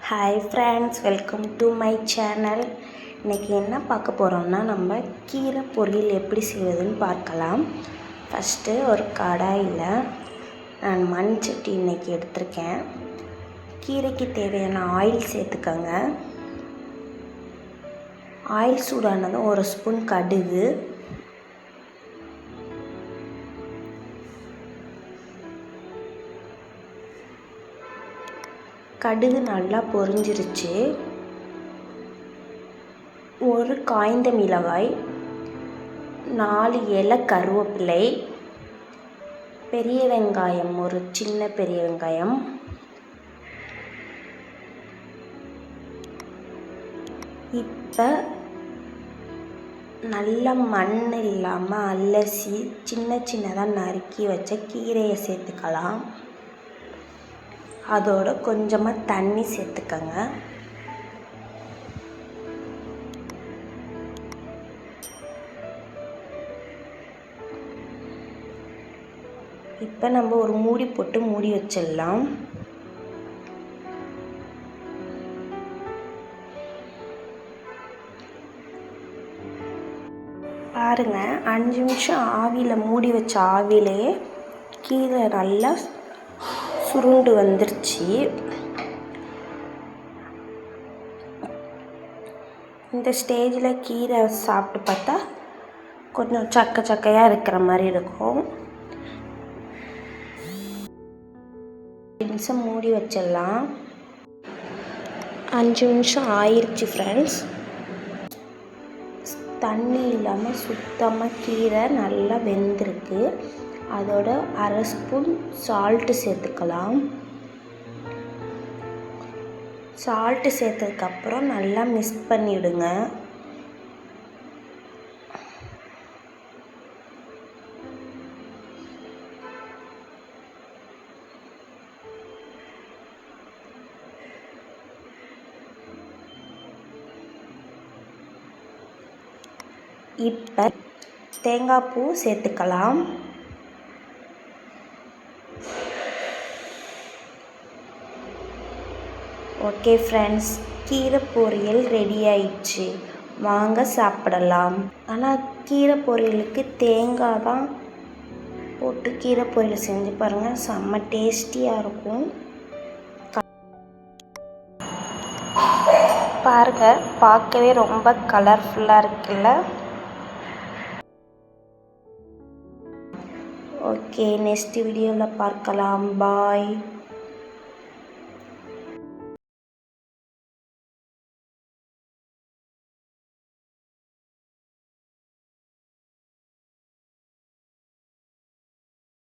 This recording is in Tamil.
Hi friends, welcome to my channel. இன்றைக்கி என்ன பார்க்க போகிறோம்னா, நம்ம கீரை பொரியல் எப்படி செய்வதுன்னு பார்க்கலாம். ஃபஸ்ட்டு ஒரு கடாயில் நான் மண் சட்டி இன்றைக்கி எடுத்திருக்கேன். கீரைக்கு தேவையான ஆயில் சேர்த்துக்கோங்க. ஆயில் சூடானதும் ஒரு ஸ்பூன் கடுகு, கடுகு நல்லா பொரிஞ்சிருச்சு. ஒரு காய்ந்த மிளகாய், 4 இலை கருவேப்பிலை, பெரிய வெங்காயம், ஒரு சின்ன பெரிய வெங்காயம், இப்போ நல்ல மண் இல்லாமல் அலசி சின்ன சின்னதாக நறுக்கி வச்ச கீரையை சேர்த்துக்கலாம். அதோட கொஞ்சமாக தண்ணி சேர்த்துக்கங்க. இப்போ நம்ம ஒரு மூடி போட்டு மூடி வச்சிடலாம். பாருங்க, 5 நிமிஷம் ஆவியில் மூடி வச்ச ஆவிலேயே கீரை நல்லா சுருண்டு வந்துருச்சு. இந்த ஸ்டேஜில் கீரை சாப்பிட்டு பார்த்தா கொஞ்சம் சக்கையாக இருக்கிற மாதிரி இருக்கும். 5 நிமிஷம் மூடி வச்சிடலாம். 5 நிமிஷம் ஆயிடுச்சு ஃப்ரெண்ட்ஸ். தண்ணி இல்லாமல் சுத்தமாக கீரை நல்லா வெந்திருக்கு. அதோட 1/2 ஸ்பூன் சால்ட்டு சேர்த்துக்கலாம். சால்ட்டு சேர்த்ததுக்கப்புறம் நல்லா மிக்ஸ் பண்ணிவிடுங்க. இப்போ தேங்காய் பூ சேர்த்துக்கலாம். ஓகே ஃப்ரெண்ட்ஸ், கீரை பொரியல் ரெடி ஆயிடுச்சு. வாங்க சாப்பிடலாம். ஆனால் கீரை பொரியலுக்கு தேங்காய் தான் போட்டு கீரை பொரியல் செஞ்சு பாருங்கள், செம்ம டேஸ்டியாக இருக்கும். பாருங்கள், பார்க்கவே ரொம்ப கலர்ஃபுல்லாக இருக்குல்ல. ஓகே, நெக்ஸ்ட் வீடியோவில் பார்க்கலாம். பாய்.